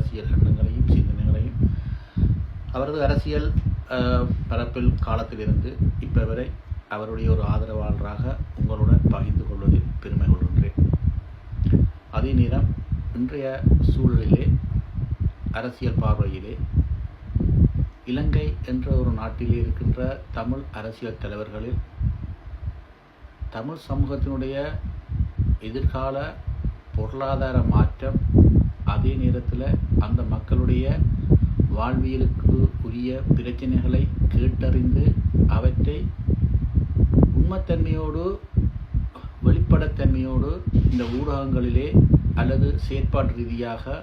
அரசியல் எண்ணங்களையும் சிந்தனைகளையும் அவரது அரசியல் பரப்பில் காலத்திலிருந்து இப்போ வரை அவருடைய ஒரு ஆதரவாளராக உங்களுடன் பகிர்ந்து கொள்வதில் பெருமை கொள்கின்றேன். அதே நேரம் இன்றைய சூழலிலே அரசியல் பார்வையிலே இலங்கை என்ற ஒரு நாட்டிலே இருக்கின்ற தமிழ் அரசியல் தலைவர்களில் தமிழ் சமூகத்தினுடைய எதிர்கால பொருளாதார மாற்றம், அதே நேரத்தில் அந்த மக்களுடைய வாழ்வியலுக்கு உரிய பிரச்சனைகளை கேட்டறிந்து அவற்றை உண்மைத்தன்மையோடு வெளிப்படைத்தன்மையோடு இந்த ஊடகங்களிலே அல்லது செயற்பாட்டு ரீதியாக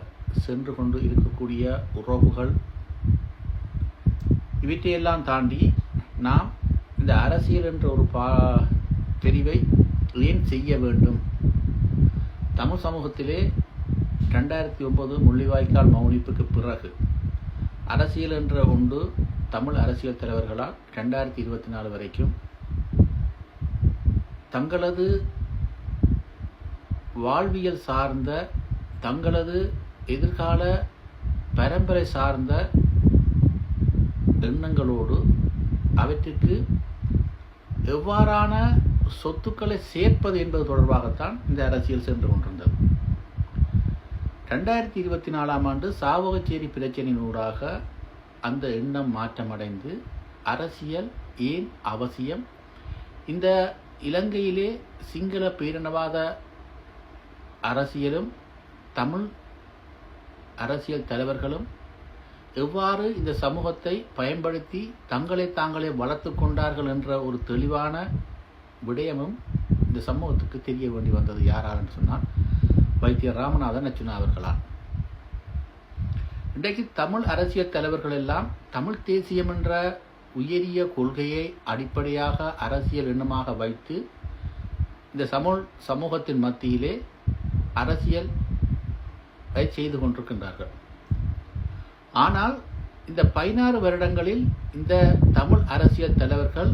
சென்று கொண்டு இருக்கக்கூடிய உறவுகள், இவற்றையெல்லாம் தாண்டி நாம் இந்த அரசியல் என்ற ஒரு தெரிவை ஏன் செய்ய வேண்டும்? தமிழ் சமூகத்திலே 2009 முள்ளிவாய்க்கால் மௌனிப்புக்கு பிறகு அரசியல் என்ற ஒன்று தமிழ் அரசியல் தலைவர்களால் 2024 வரைக்கும் தங்களது வாழ்வியல் சார்ந்த, தங்களது எதிர்கால பரம்பரை சார்ந்த எண்ணங்களோடு அவற்றிற்கு எவ்வாறான சொத்துக்களை சேர்ப்பது என்பது தொடர்பாகத்தான் இந்த அரசியல் சென்று கொண்டிருந்தது. 2024 ஆண்டு சாவகச்சேரி பிரச்சனையினூடாக அந்த எண்ணம் மாற்றமடைந்து அரசியல் ஏன் அவசியம், இந்த இலங்கையிலே சிங்கள பேரினவாத அரசியலும் தமிழ் அரசியல் தலைவர்களும் எவ்வாறு இந்த சமூகத்தை பயன்படுத்தி தங்களை தாங்களே வளர்த்து கொண்டார்கள் என்ற ஒரு தெளிவான விடயமும் இந்த சமூகத்துக்கு தெரிய வேண்டி வந்தது. யாரால் என்று சொன்னால் வைத்தியர் ராமநாதன் அர்ச்சுனா அவர்களால். இன்றைக்கு தமிழ் அரசியல் தலைவர்கள் எல்லாம் தமிழ் தேசியம் என்ற உயரிய கொள்கையை அடிப்படையாக அரசியல் எண்ணமாக வைத்து இந்த சமூகத்தின் மத்தியிலே அரசியல் செய்து கொண்டிருக்கின்றார்கள். ஆனால் இந்த 16 வருடங்களில் இந்த தமிழ் அரசியல் தலைவர்கள்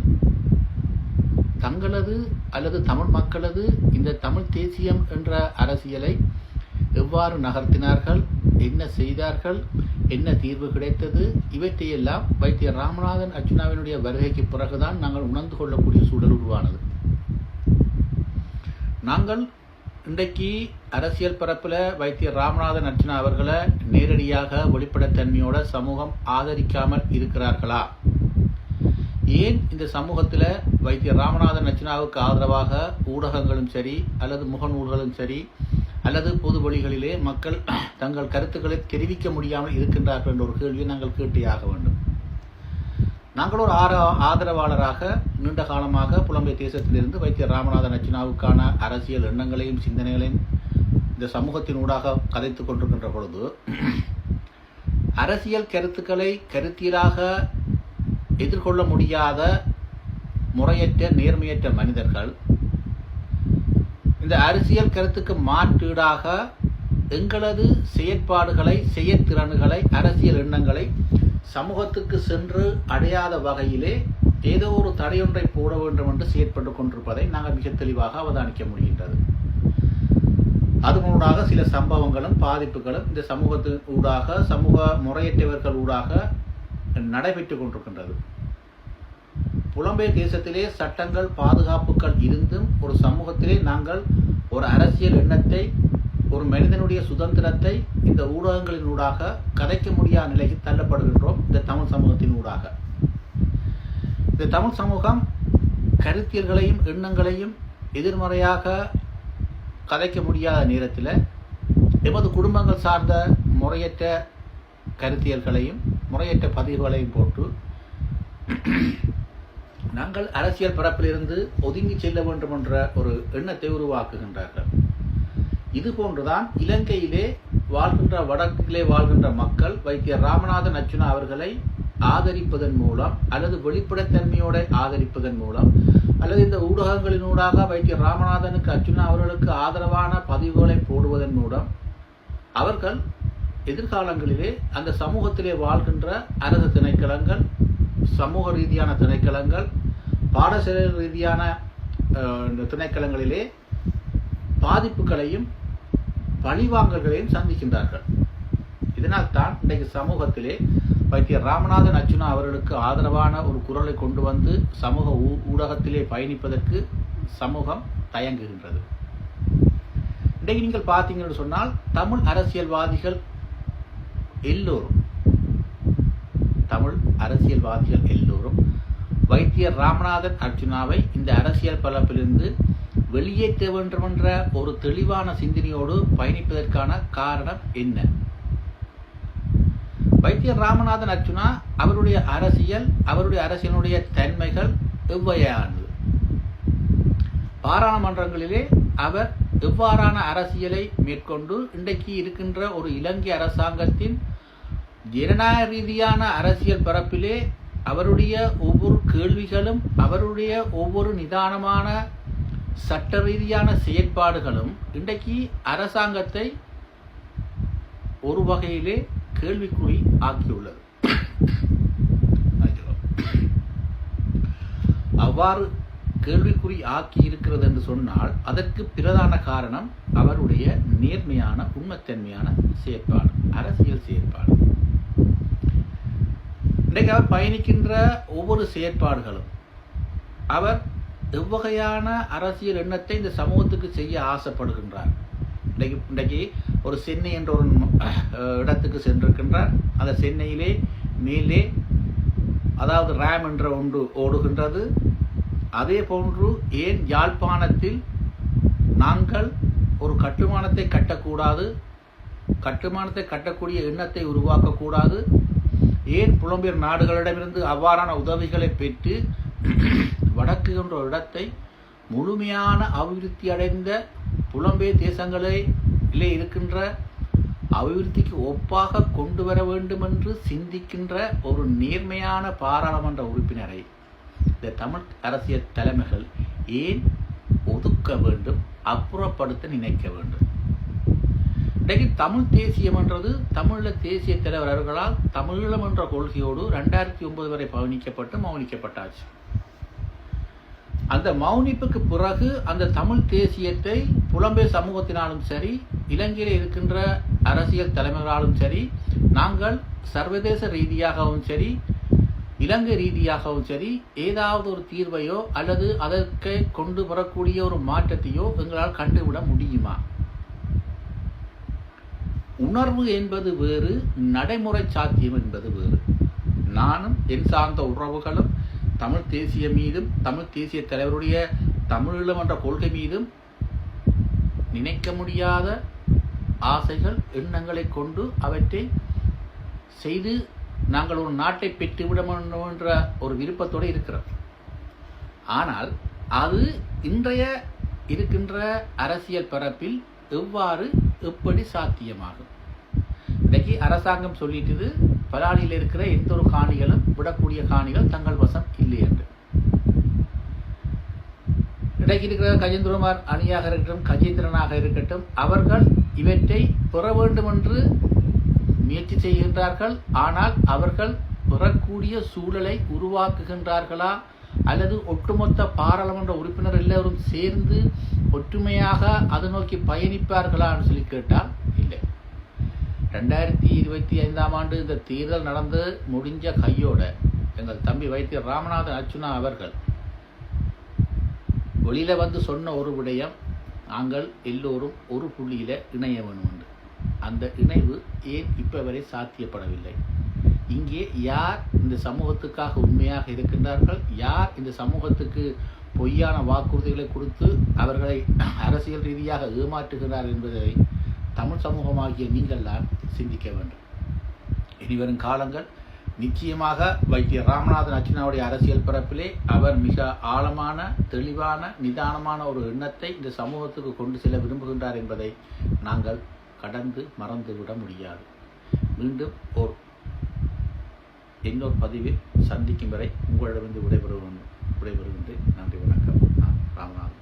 தங்களது அல்லது தமிழ் மக்களது இந்த தமிழ் தேசியம் என்ற அரசியலை எவ்வாறு நகர்த்தினார்கள், என்ன செய்தார்கள், என்ன தீர்வு கிடைத்தது, இவற்றையெல்லாம் வைத்தியர் ராமநாதன் அர்ச்சுனாவினுடைய வருகைக்கு பிறகுதான் நாங்கள் உணர்ந்து கொள்ளக்கூடிய சூழல் உருவானது. நாங்கள் இன்றைக்கு அரசியல் பரப்பில் வைத்தியர் ராமநாதன் அர்ச்சுனா அவர்களை நேரடியாக வெளிப்படைத்தன்மையோட சமூகம் ஆதரிக்காமல் இருக்கிறார்களா? ஏன் இந்த சமூகத்தில் வைத்தியர் ராமநாதன் அர்ச்சுனாவுக்கு ஆதரவாக ஊடகங்களும் சரி அல்லது முகநூல்களும் சரி அல்லது பொது வழிகளிலே மக்கள் தங்கள் கருத்துக்களை தெரிவிக்க முடியாமல் இருக்கின்றார்கள் என்ற ஒரு கேள்வியை நாங்கள் கேட்டேயாக வேண்டும். நாங்கள் ஒரு ஆதரவாளராக நீண்ட காலமாக புலம்பெயர் தேசத்திலிருந்து வைத்தியர் ராமநாதன் அர்ச்சுனாவுக்கான அரசியல் எண்ணங்களையும் சிந்தனைகளையும் இந்த சமூகத்தினூடாக கதைத்து கொண்டிருக்கின்ற பொழுது அரசியல் கருத்துக்களை கருத்தியலாக எதிர்கொள்ள முடியாத முறையற்ற நேர்மையற்ற மனிதர்கள் இந்த அரசியல் கருத்துக்கு மாற்றீடாக எங்களது செயற்பாடுகளை, செயற்திறன்களை, அரசியல் எண்ணங்களை சமூகத்துக்கு சென்று அடையாத வகையிலே ஏதோ ஒரு தடையொன்றை போட வேண்டும் என்று செயற்பட்டு கொண்டிருப்பதை நாங்கள் மிக தெளிவாக அவதானிக்க முடிகின்றது. அதனூடாக சில சம்பவங்களும் பாதிப்புகளும் இந்த சமூகத்தின் ஊடாக, சமூக முறையற்றவர்கள் ஊடாக நடைபெற்றுக் கொண்டிருக்கின்றது. புலம்பெயர் தேசத்திலே சட்டங்கள், பாதுகாப்புகள் இருந்தும் ஒரு சமூகத்திலே நாங்கள் ஒரு அரசியல் எண்ணத்தை, ஒரு மனிதனுடைய சுதந்திரத்தை இந்த ஊடகங்களின் ஊடாக கதைக்க முடியாத நிலைக்கு தள்ளப்படுகின்றோம். இந்த தமிழ் சமூகத்தின் ஊடாக இந்த தமிழ் சமூகம் கருத்தியல்களையும் எண்ணங்களையும் எதிர்மறையாக கதைக்க முடியாத நேரத்தில் எமது குடும்பங்கள் சார்ந்த முறையற்ற கருத்தியல்களையும் முறையற்ற பதிவுகளையும் போட்டு நாங்கள் அரசியல் பரப்பிலிருந்து ஒதுங்கி செல்ல வேண்டும் என்ற ஒரு எண்ணத்தை உருவாக்குகின்றார்கள். இது போன்றுதான் இலங்கையிலே வாழ்கின்ற, வடக்கிலே வாழ்கின்ற மக்கள் வைத்தியர் ராமநாதன் அர்ச்சுனா அவர்களை ஆதரிப்பதன் மூலம் அல்லது வெளிப்படைத்தன்மையோடு ஆதரிப்பதன் மூலம் அல்லது இந்த ஊடகங்களினூடாக வைத்தியர் ராமநாதனுக்கு அர்ச்சுனா அவர்களுக்கு ஆதரவான பதிவுகளை போடுவதன் மூலம் அவர்கள் எதிர்காலங்களிலே அந்த சமூகத்திலே வாழ்கின்ற அரசு திணைக்களங்கள், சமூக ரீதியான திணைக்களங்கள், பாடசாலை ரீதியான திணைக்களங்களிலே பாதிப்புகளையும் பழிவாங்கல்களையும் சந்திக்கின்றார்கள். இதனால் தான் இன்றைக்கு சமூகத்திலே வைத்தியர் ராமநாதன் அர்ச்சுனா அவர்களுக்கு ஆதரவான ஒரு குரலை கொண்டு வந்து சமூக ஊடகத்திலே பயணிப்பதற்கு சமூகம் தயங்குகின்றது. இன்றைக்கு நீங்கள் பார்த்தீங்கன்னு சொன்னால் தமிழ் அரசியல்வாதிகள் எல்லோரும் வைத்தியர் ராமநாதன் அர்ச்சுனாவை இந்த அரசியல் பரப்பிலிருந்து வெளியேற்ற வேண்டும் என்ற ஒரு தெளிவான சிந்தனையோடு பயணிப்பதற்கான காரணம் என்ன? வைத்தியர் ராமநாதன் அர்ச்சுனா அவருடைய அரசியலுடைய தன்மைகள் எவ்வையானது? பாராளுமன்றங்களிலே அவர் எவ்வாறான அரசியலை மேற்கொண்டு இன்றைக்கு இருக்கின்ற ஒரு இலங்கை அரசாங்கத்தின் ஜனநாயக ரீதியான அரசியல் பரப்பிலே அவருடைய ஒவ்வொரு கேள்விகளும் அவருடைய ஒவ்வொரு நிதானமான சட்ட ரீதியான செயற்பாடுகளும் இன்றைக்கு அரசாங்கத்தை ஒரு வகையிலே கேள்விக்குறி ஆக்கியுள்ளது. அவ்வாறு கேள்விக்குறி ஆக்கி இருக்கிறது என்று சொன்னால் அதற்கு பிரதான காரணம் அவருடைய நேர்மையான உண்மைத்தன்மையான செயற்பாடு, அரசியல் செயற்பாடு. இன்றைக்கு அவர் பயணிக்கின்ற ஒவ்வொரு செயற்பாடுகளும் அவர் எவ்வகையான அரசியல் எண்ணத்தை இந்த சமூகத்துக்கு செய்ய ஆசைப்படுகின்றார். இன்றைக்கு ஒரு சென்னை என்ற ஒரு இடத்துக்கு சென்றிருக்கின்றார். அந்த சென்னையிலே மேலே அதாவது ரேம் என்ற ஒன்று ஓடுகின்றது. அதே போன்று ஏன் யாழ்ப்பாணத்தில் நாங்கள் ஒரு கட்டுமானத்தை கட்டக்கூடாது, கட்டுமானத்தை கட்டக்கூடிய எண்ணத்தை உருவாக்கக்கூடாது, ஏன் புலம்பெயர் நாடுகளிடமிருந்து அவ்வாறான உதவிகளை பெற்று வடக்கு என்ற இடத்தை முழுமையான அபிவிருத்தி அடைந்த புலம்பெயர் தேசங்களிலே இருக்கின்ற அபிவிருத்திக்கு ஒப்பாக கொண்டு வர வேண்டும் என்று சிந்திக்கின்ற ஒரு நேர்மையான பாராளுமன்ற உறுப்பினரை இந்த தமிழ் அரசியல் தலைமைகள் ஏன் ஒதுக்க வேண்டும், அப்புறப்படுத்த நினைக்க வேண்டும்? இன்றைக்கு தமிழ் தேசியம் என்றது தமிழில் தேசிய தலைவர் அவர்களால் தமிழீழம் என்ற கொள்கையோடு 2009 வரை மௌனிக்கப்பட்டாச்சு. அந்த மௌனிப்புக்கு பிறகு அந்த தமிழ் தேசியத்தை புலம்பெயர் சமூகத்தினாலும் சரி, இலங்கையில் இருக்கின்ற அரசியல் தலைவர்களாலும் சரி, நாங்கள் சர்வதேச ரீதியாகவும் சரி, இலங்கை ரீதியாகவும் சரி, ஏதாவது ஒரு தீர்வையோ அல்லது அதற்கு கொண்டு வரக்கூடிய ஒரு மாற்றத்தையோ எங்களால் கண்டுவிட முடியுமா? உணர்வு என்பது வேறு, நடைமுறை சாத்தியம் என்பது வேறு. நானும் என் சார்ந்த உறவுகளும் தமிழ் தேசியம் மீதும் தமிழ் தேசிய தலைவருடைய தமிழீழம் என்ற கொள்கை மீதும் நினைக்க முடியாத ஆசைகள், எண்ணங்களை கொண்டு அவற்றை செய்து நாங்கள் ஒரு நாட்டை பெற்றுவிட வேண்டும் என்ற ஒரு விருப்பத்தோடு இருக்கிறோம். ஆனால் அது இன்றைய இருக்கின்ற அரசியல் பரப்பில் எப்படி சாத்தியமாகும்? இன்றைக்கு அரசாங்கம் சொல்லிட்டு பலாலியில் இருக்கிற எந்த ஒரு காணிகளும் விடக்கூடிய காணிகள் தங்கள் வசம் இல்லை என்று. இன்றைக்கு இருக்கிற கஜேந்திரகுமார் அணியாக இருக்கட்டும், கஜேந்திரனாக இருக்கட்டும், அவர்கள் இவற்றை பெற வேண்டும் என்று முயற்சி செய்கின்றார்கள். ஆனால் அவர்கள் பெறக்கூடிய சூழலை உருவாக்குகின்றார்களா அல்லது ஒட்டுமொத்த பாராளுமன்ற உறுப்பினர் எல்லோரும் சேர்ந்து ஒற்றுமையாக அதை நோக்கி பயணிப்பார்களான்னு சொல்லி கேட்டால் இல்லை. 2025ஆம் ஆண்டு இந்த தேர்தல் நடந்து முடிஞ்ச கையோட எங்கள் தம்பி வைத்தியர் ராமநாதன் அர்ச்சுனா அவர்கள் வெளியில வந்து சொன்ன ஒரு விடயம், நாங்கள் எல்லோரும் ஒரு புள்ளியில இணைய வேணும் என்று. அந்த இணைவு ஏன் இப்ப வரை சாத்தியப்படவில்லை? இங்கே யார் இந்த சமூகத்துக்காக உண்மையாக இருக்கின்றார்கள், யார் இந்த சமூகத்துக்கு பொய்யான வாக்குறுதிகளை கொடுத்து அவர்களை அரசியல் ரீதியாக ஏமாற்றுகிறார் என்பதை தமிழ் சமூகமாகிய நீங்கள் தான் சிந்திக்க வேண்டும். இனிவரும் காலங்கள் நிச்சயமாக வைத்தியர் ராமநாதன் அர்ச்சுனாவுடைய அரசியல் பரப்பிலே அவர் மிக ஆழமான, தெளிவான, நிதானமான ஒரு எண்ணத்தை இந்த சமூகத்துக்கு கொண்டு செல்ல விரும்புகின்றார் என்பதை நாங்கள் கடந்து மறந்துவிட முடியாது. மீண்டும் இன்னொரு பதிவில் சந்திக்கும் வரை உங்களிடமிருந்து விடைபெறுகின்றேன். நன்றி, வணக்கம். நான் ராமநாதன்.